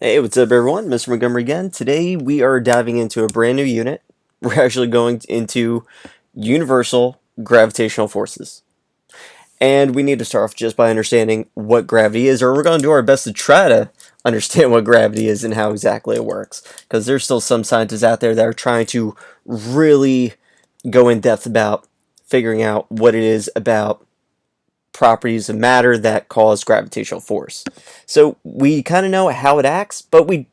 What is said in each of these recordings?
Hey, what's up everyone? Mr. Montgomery again. Today we are diving into a brand new unit. We're actually going into universal gravitational forces. And we need to start off just by understanding what gravity is, or we're going to do our best to try to understand what gravity is and how exactly it works. Because there's still some scientists out there that are trying to really go in depth about figuring out what it is about properties of matter that cause gravitational force. So we kind of know how it acts, but we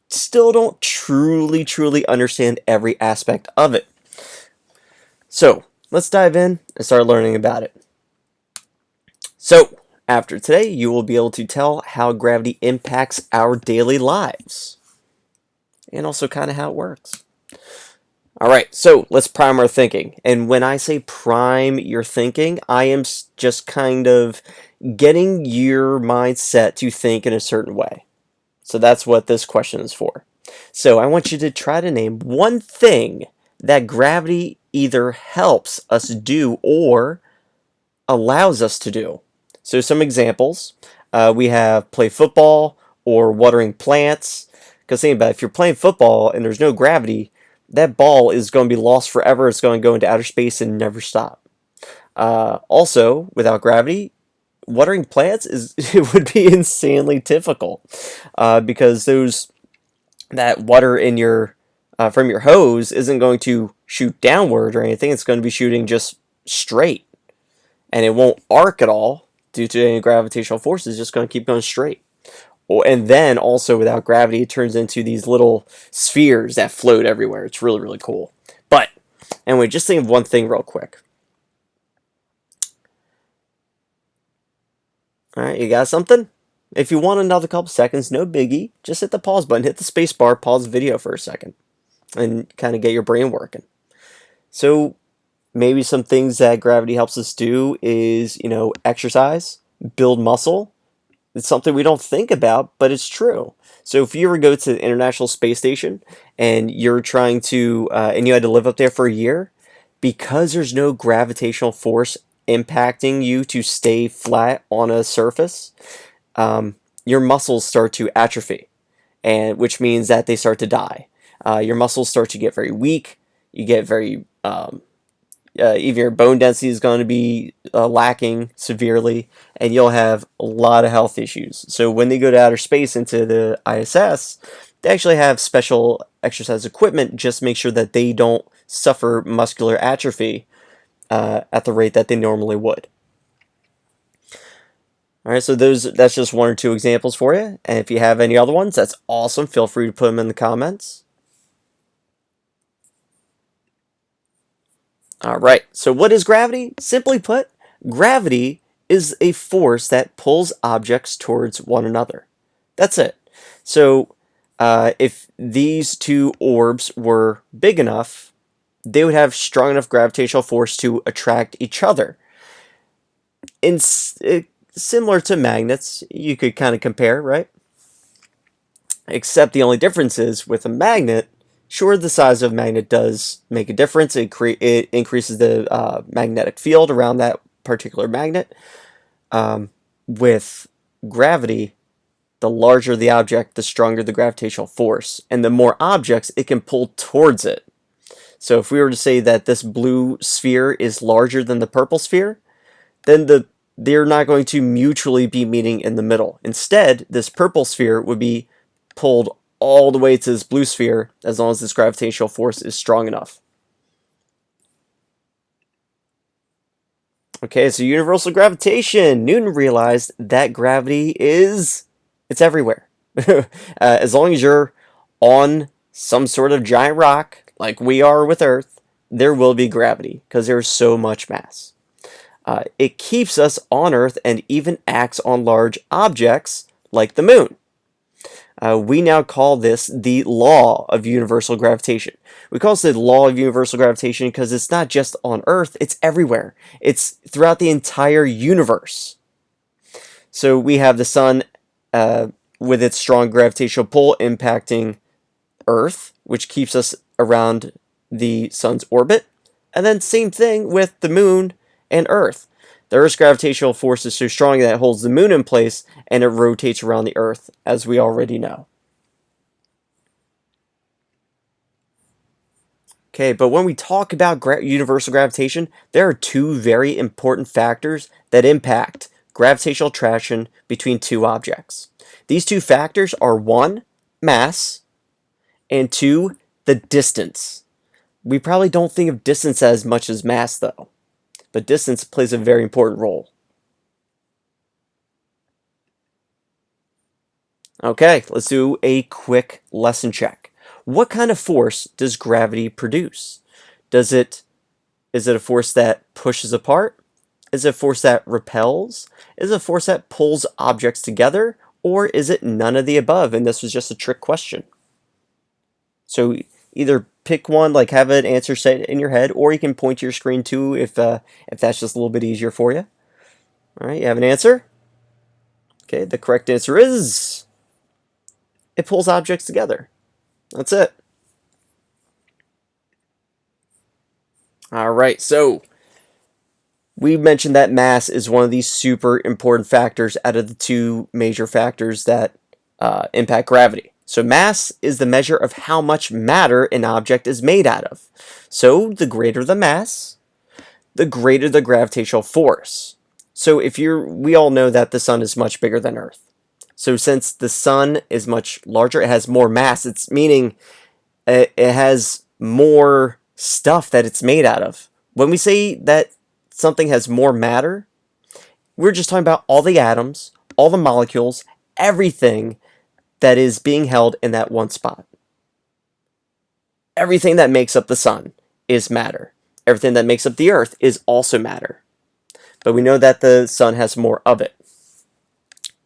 still don't truly understand every aspect of it. So let's dive in and start learning about it. So after today, you will be able to tell how gravity impacts our daily lives and also kind of how it works. All right, so let's prime our thinking. And when I say prime your thinking, I am just kind of getting your mindset to think in a certain way. So that's what this question is for. So I want you to try to name one thing that gravity either helps us do or allows us to do. So some examples, we have play football or watering plants. Because think about it, if you're playing football and there's no gravity, that ball is going to be lost forever. It's going to go into outer space and never stop. Also, without gravity, watering plants it would be insanely difficult because that water in your from your hose isn't going to shoot downward or anything. It's going to be shooting just straight, and it won't arc at all due to any gravitational force. It's just going to keep going straight. And then also without gravity, it turns into these little spheres that float everywhere. It's really cool. But anyway, just think of one thing real quick. All right, you got something? If you want another couple seconds, no biggie. Just hit the pause button, hit the space bar, pause the video for a second, and kind of get your brain working. So maybe some things that gravity helps us do is, exercise, build muscle. It's something we don't think about, but it's true. So if you ever go to the International Space Station and you're trying to, and you had to live up there for a year, because there's no gravitational force impacting you to stay flat on a surface, your muscles start to atrophy, and which means that they start to die. Your muscles start to get very weak. You get very even your bone density is going to be lacking severely, and you'll have a lot of health issues. So when they go to outer space into the ISS, they actually have special exercise equipment just to make sure that they don't suffer muscular atrophy at the rate that they normally would. All right, so that's just one or two examples for you. And if you have any other ones, that's awesome. Feel free to put them in the comments. All right, so what is gravity? Simply put, gravity is a force that pulls objects towards one another. That's it. So if these two orbs were big enough, they would have strong enough gravitational force to attract each other. Similar to magnets, you could kind of compare, right? Except the only difference is with a magnet, sure, the size of a magnet does make a difference. It increases the magnetic field around that particular magnet. With gravity, the larger the object, the stronger the gravitational force. And the more objects it can pull towards it. So if we were to say that this blue sphere is larger than the purple sphere, then they're not going to mutually be meeting in the middle. Instead, this purple sphere would be pulled all the way to this blue sphere as long as this gravitational force is strong enough. Okay, so universal gravitation. Newton realized that gravity it's everywhere. As long as you're on some sort of giant rock, like we are with Earth, there will be gravity because there's so much mass. It keeps us on Earth and even acts on large objects like the moon. We now call this the law of universal gravitation. We call this the law of universal gravitation because it's not just on Earth, it's everywhere. It's throughout the entire universe. So we have the sun with its strong gravitational pull impacting Earth, which keeps us around the sun's orbit. And then same thing with the moon and Earth. The Earth's gravitational force is so strong that it holds the moon in place and it rotates around the Earth, as we already know. Okay, but when we talk about universal gravitation, there are two very important factors that impact gravitational attraction between two objects. These two factors are one, mass, and two, the distance. We probably don't think of distance as much as mass though, but distance plays a very important role. Okay, let's do a quick lesson check. What kind of force does gravity produce? Is it a force that pushes apart? Is it a force that repels? Is it a force that pulls objects together? Or is it none of the above? And this was just a trick question. So either pick one, like have an answer set in your head, or you can point to your screen too if that's just a little bit easier for you. All right, you have an answer? Okay, the correct answer is it pulls objects together. That's it. All right, so we mentioned that mass is one of these super important factors out of the two major factors that impact gravity. So mass is the measure of how much matter an object is made out of. So the greater the mass, the greater the gravitational force. So we all know that the sun is much bigger than Earth. So since the sun is much larger, it has more mass. It's meaning it has more stuff that it's made out of. When we say that something has more matter, we're just talking about all the atoms, all the molecules, everything that is being held in that one spot. Everything that makes up the sun is matter. Everything that makes up the earth is also matter. But we know that the sun has more of it.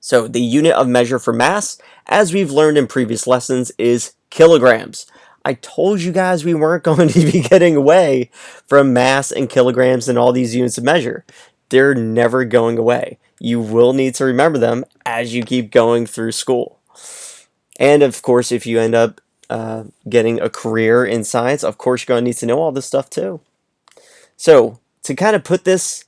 So the unit of measure for mass, as we've learned in previous lessons, is kilograms. I told you guys we weren't going to be getting away from mass and kilograms and all these units of measure. They're never going away. You will need to remember them as you keep going through school. And of course, if you end up getting a career in science, of course, you're going to need to know all this stuff too. So to kind of put this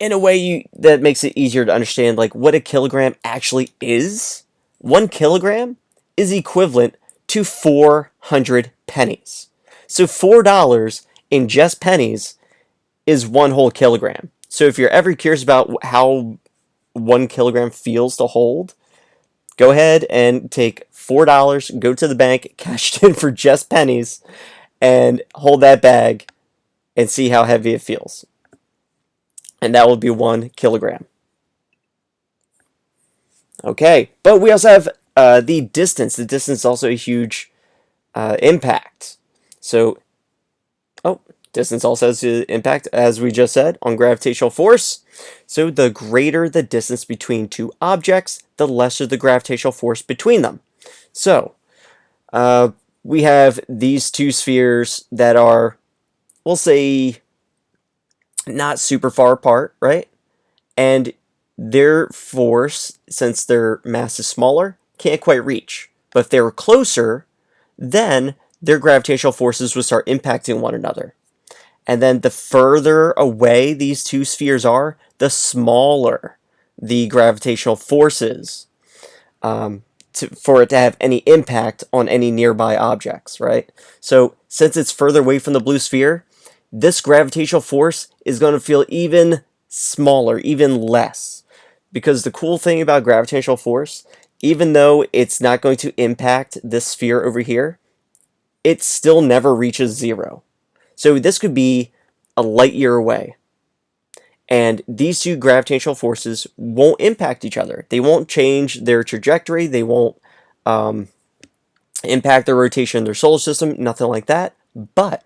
in a way that makes it easier to understand like what a kilogram actually is, 1 kilogram is equivalent to 400 pennies. So $4 in just pennies is 1 whole kilogram. So if you're ever curious about how 1 kilogram feels to hold, go ahead and take $4, go to the bank, cash it in for just pennies, and hold that bag and see how heavy it feels. And that will be 1 kilogram. Okay, but we also have the distance. The distance is also a huge impact. So, distance also has an impact, as we just said, on gravitational force. So the greater the distance between two objects, the lesser the gravitational force between them. So, we have these two spheres that are, we'll say, not super far apart, right? And their force, since their mass is smaller, can't quite reach. But if they were closer, then their gravitational forces would start impacting one another. And then the further away these two spheres are, the smaller the gravitational forces for it to have any impact on any nearby objects, right? So since it's further away from the blue sphere, this gravitational force is going to feel even smaller, even less. Because the cool thing about gravitational force, even though it's not going to impact this sphere over here, it still never reaches 0. So this could be a light year away. And these two gravitational forces won't impact each other. They won't change their trajectory. They won't impact the rotation of their solar system, nothing like that. But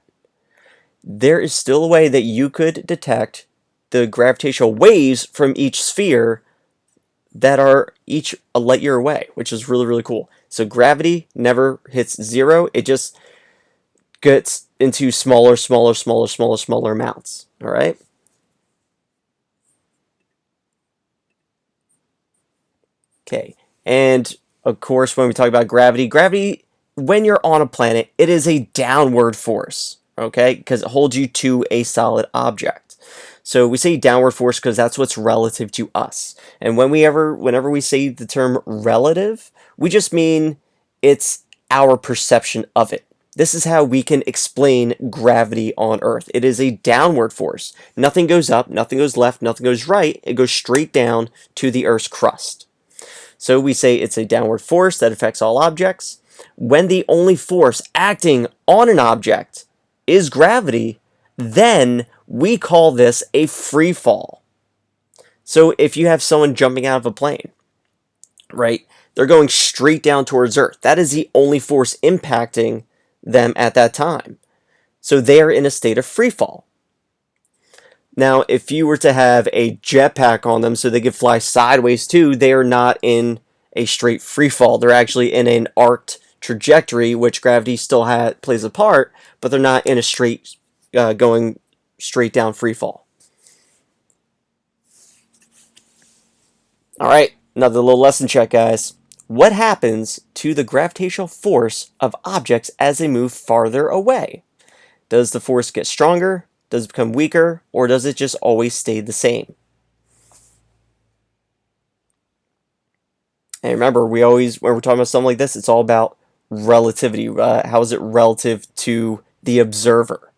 there is still a way that you could detect the gravitational waves from each sphere that are each a light year away, which is really, really cool. So gravity never hits 0. It just gets into smaller amounts. All right? Okay. And of course, when we talk about gravity, when you're on a planet, it is a downward force, okay? Because it holds you to a solid object. So we say downward force because that's what's relative to us. And whenever we say the term relative, we just mean it's our perception of it. This is how we can explain gravity on Earth. It is a downward force. Nothing goes up, nothing goes left, nothing goes right. It goes straight down to the Earth's crust. So we say it's a downward force that affects all objects. When the only force acting on an object is gravity, then we call this a free fall. So if you have someone jumping out of a plane, right, they're going straight down towards Earth. That is the only force impacting them at that time. So they are in a state of free fall. Now, if you were to have a jetpack on them so they could fly sideways too, they are not in a straight free fall. They're actually in an arced trajectory, which gravity still plays a part, but they're not in a straight going straight down free fall. All right, another little lesson check, guys. What happens to the gravitational force of objects as they move farther away? Does the force get stronger? Does it become weaker? Or does it just always stay the same? And remember, when we're talking about something like this, it's all about relativity. How is it relative to the observer?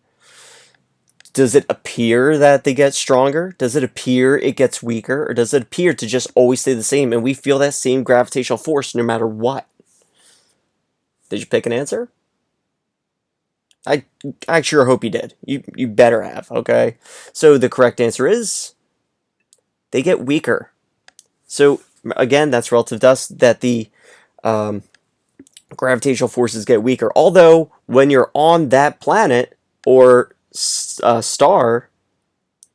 Does it appear that they get stronger? Does it appear it gets weaker? Or does it appear to just always stay the same and we feel that same gravitational force no matter what? Did you pick an answer? I sure hope you did. You better have, okay? So the correct answer is they get weaker. So again, that's relative to us, that the gravitational forces get weaker. Although when you're on that planet or star,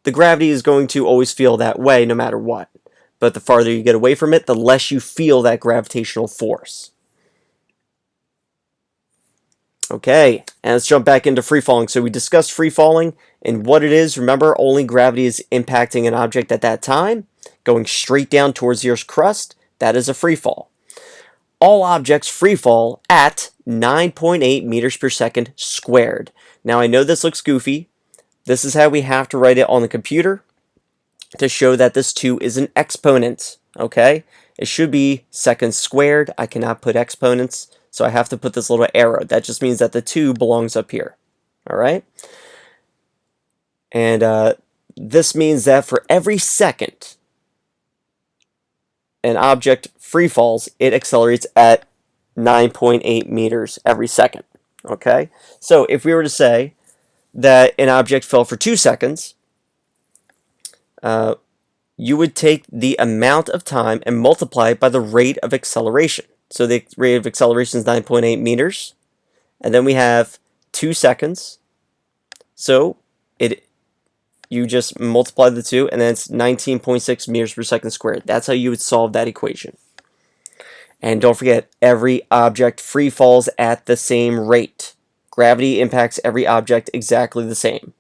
the gravity is going to always feel that way no matter what. But the farther you get away from it, the less you feel that gravitational force. Okay, and let's jump back into free falling. So we discussed free falling and what it is. Remember, only gravity is impacting an object at that time, going straight down towards the Earth's crust. That is a free fall. All objects free fall at 9.8 meters per second squared. Now I know this looks goofy. This is how we have to write it on the computer to show that this 2 is an exponent, okay? It should be seconds squared. I cannot put exponents, so I have to put this little arrow. That just means that the 2 belongs up here, all right? And this means that for every second an object free falls, it accelerates at 9.8 meters every second, okay? So if we were to say that an object fell for 2 seconds, you would take the amount of time and multiply it by the rate of acceleration. So the rate of acceleration is 9.8 meters, and then we have 2 seconds. So you just multiply the 2, and then it's 19.6 meters per second squared. That's how you would solve that equation. And don't forget, every object free falls at the same rate. Gravity impacts every object exactly the same.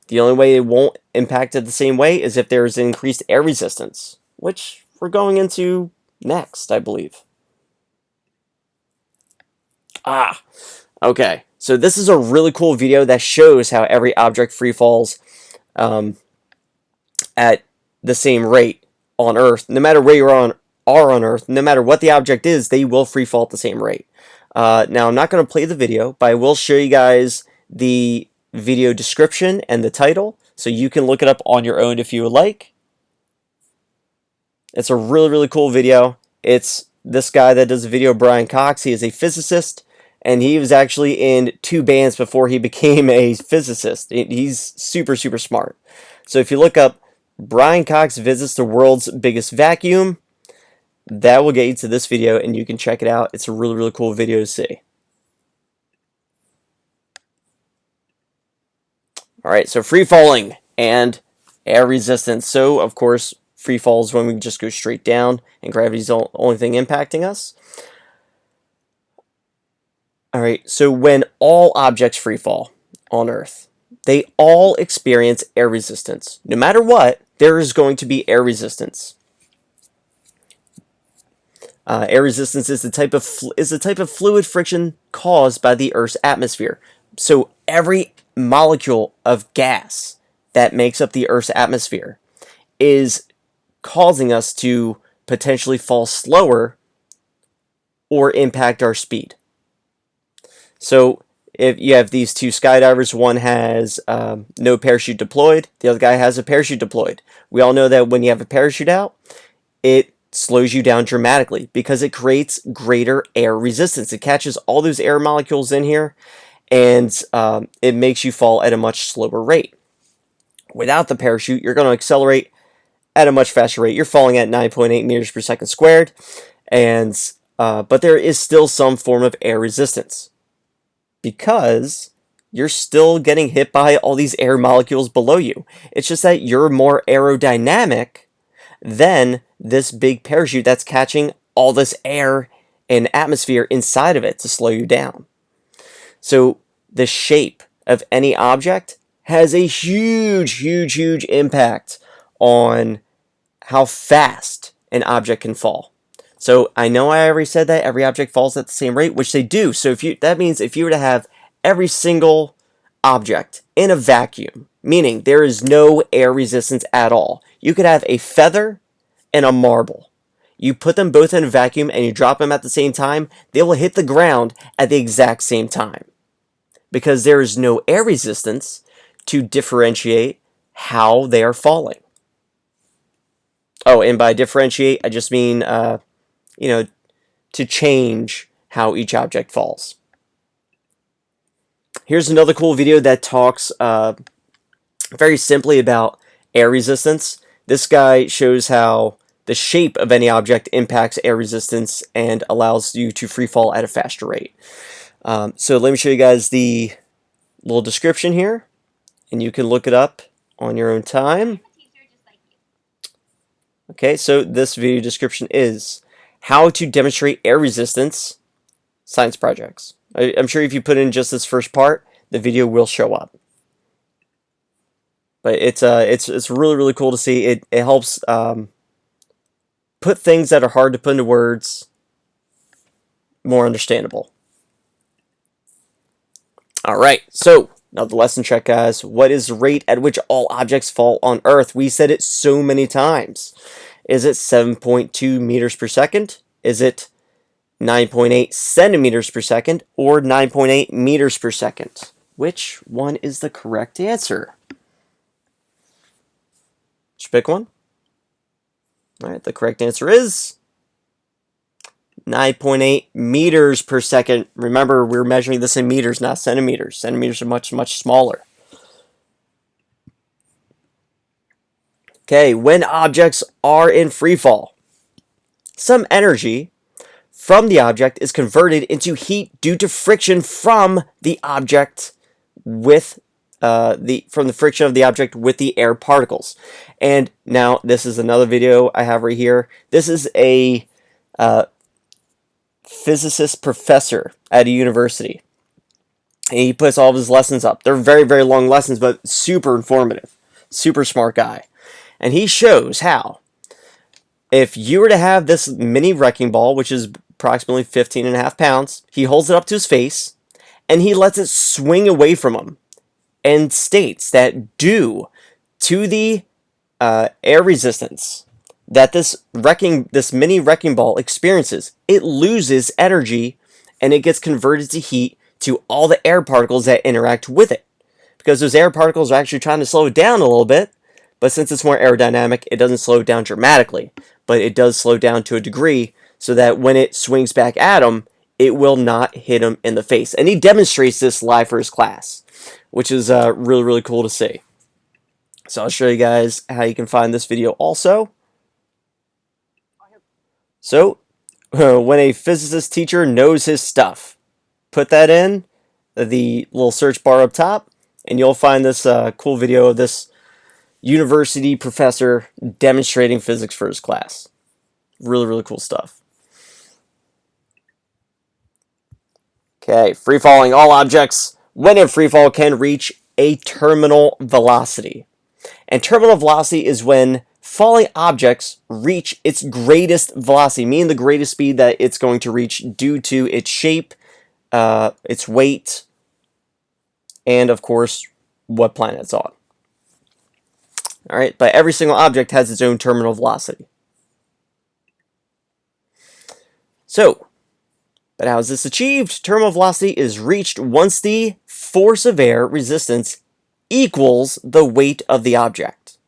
The only way it won't impact it the same way is if there is an increased air resistance, which we're going into next, I believe. Okay. So this is a really cool video that shows how every object free falls at the same rate on Earth. No matter where you are on Earth, no matter what the object is, they will free fall at the same rate. Now, I'm not going to play the video, but I will show you guys the video description and the title, so you can look it up on your own if you would like. It's a really, really cool video. It's this guy that does the video, Brian Cox. He is a physicist, and he was actually in 2 bands before he became a physicist. He's super, super smart. So if you look up Brian Cox visits the world's biggest vacuum, that will get you to this video, and you can check it out. It's a really, really cool video to see. All right, so free falling and air resistance. So, of course, free falls when we just go straight down, and gravity is the only thing impacting us. All right, so when all objects free fall on Earth, they all experience air resistance. No matter what, there is going to be air resistance. Air resistance is the type of fluid friction caused by the Earth's atmosphere. So every molecule of gas that makes up the Earth's atmosphere is causing us to potentially fall slower or impact our speed. So if you have these two skydivers, one has no parachute deployed, the other guy has a parachute deployed. We all know that when you have a parachute out, it slows you down dramatically because it creates greater air resistance. It catches all those air molecules in here, and it makes you fall at a much slower rate. Without the parachute, you're going to accelerate at a much faster rate. You're falling at 9.8 meters per second squared, and but there is still some form of air resistance because you're still getting hit by all these air molecules below you. It's just that you're more aerodynamic than this big parachute that's catching all this air and atmosphere inside of it to slow you down. So the shape of any object has a huge impact on how fast an object can fall. So I know I already said that every object falls at the same rate, which they do. So that means if you were to have every single object in a vacuum, meaning there is no air resistance at all, you could have a feather and a marble. You put them both in a vacuum and you drop them at the same time, they will hit the ground at the exact same time because there is no air resistance to differentiate how they are falling. Oh, and by differentiate, I just mean, to change how each object falls. Here's another cool video that talks very simply about air resistance. This guy shows how the shape of any object impacts air resistance and allows you to free fall at a faster rate. So let me show you guys the little description here, and you can look it up on your own time. Okay, so this video description is how to demonstrate air resistance science projects. I'm sure if you put in just this first part, the video will show up. But it's really cool to see. It helps put things that are hard to put into words more understandable. All right, so now the lesson check, guys. What is the rate at which all objects fall on Earth? We said it so many times. Is it 7.2 meters per second? Is it 9.8 centimeters per second? Or 9.8 meters per second? Which one is the correct answer? Just pick one. All right, the correct answer is 9.8 meters per second. Remember, we're measuring this in meters, not centimeters. Centimeters are much smaller. Okay, when objects are in free fall, some energy from the object is converted into heat due to friction from the object with from the friction of the object with the air particles. And now this is another video I have right here. This is a physicist professor at a university, and he puts all of his lessons up. They're very long lessons, but super informative. Super smart guy. And he shows how if you were to have this mini wrecking ball, which is approximately 15.5 pounds, he holds it up to his face and he lets it swing away from him and states that due to the air resistance that this mini wrecking ball experiences, it loses energy and it gets converted to heat to all the air particles that interact with it. Because those air particles are actually trying to slow it down a little bit, but since it's more aerodynamic, it doesn't slow it down dramatically, but it does slow down to a degree so that when it swings back at him, it will not hit him in the face. And he demonstrates this live for his class, which is really cool to see. So I'll show you guys how you can find this video also. So, when a physicist teacher knows his stuff, put that in the little search bar up top, and you'll find this cool video of this university professor demonstrating physics for his class. Really cool stuff. Okay, free falling. All objects, when in free fall, can reach a terminal velocity. And terminal velocity is when falling objects reach its greatest velocity, meaning the greatest speed that it's going to reach due to its shape, its weight, and of course, what planet it's on. All right, but every single object has its own terminal velocity. So, But how is this achieved? Terminal velocity is reached once the force of air resistance equals the weight of the object.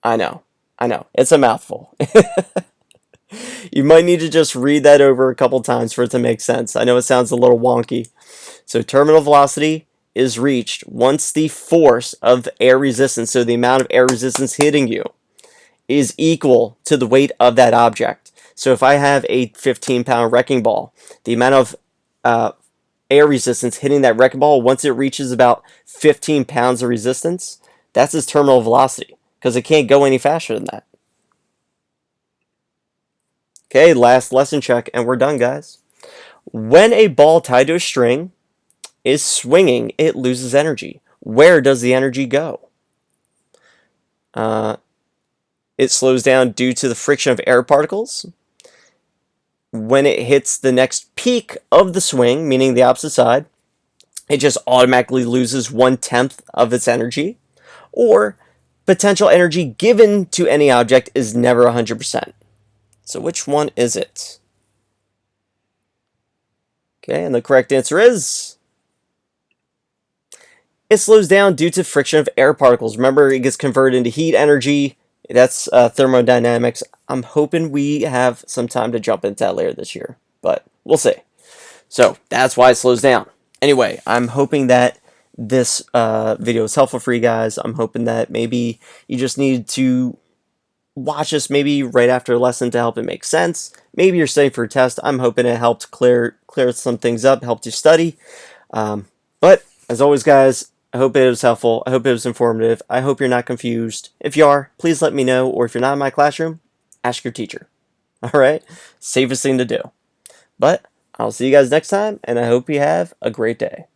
I know, it's a mouthful. You might need to just read that over a couple times for it to make sense. I know it sounds a little wonky. So terminal velocity is reached once the force of air resistance, so the amount of air resistance hitting you, is equal to the weight of that object. So if I have a 15-pound wrecking ball, the amount of air resistance hitting that wrecking ball, once it reaches about 15 pounds of resistance, that's its terminal velocity, because it can't go any faster than that. Okay, last lesson check, and we're done, guys. When a ball tied to a string is swinging, it loses energy. Where does the energy go? It slows down due to the friction of air particles. When it hits the next peak of the swing, meaning the opposite side, it just automatically loses 1/10 of its energy. Or potential energy given to any object is never 100%. So which one is it? Okay, and the correct answer is it slows down due to friction of air particles. Remember, it gets converted into heat energy. That's thermodynamics. I'm hoping we have some time to jump into that later this year, but we'll see. So that's why it slows down. Anyway, I'm hoping that this video is helpful for you guys. I'm hoping that maybe you just need to watch this maybe right after a lesson to help it make sense. Maybe you're studying for a test. I'm hoping it helped clear some things up, helped you study. But as always, guys, I hope it was helpful. I hope it was informative. I hope you're not confused. If you are, please let me know. Or if you're not in my classroom, ask your teacher. All right? Safest thing to do. But I'll see you guys next time, and I hope you have a great day.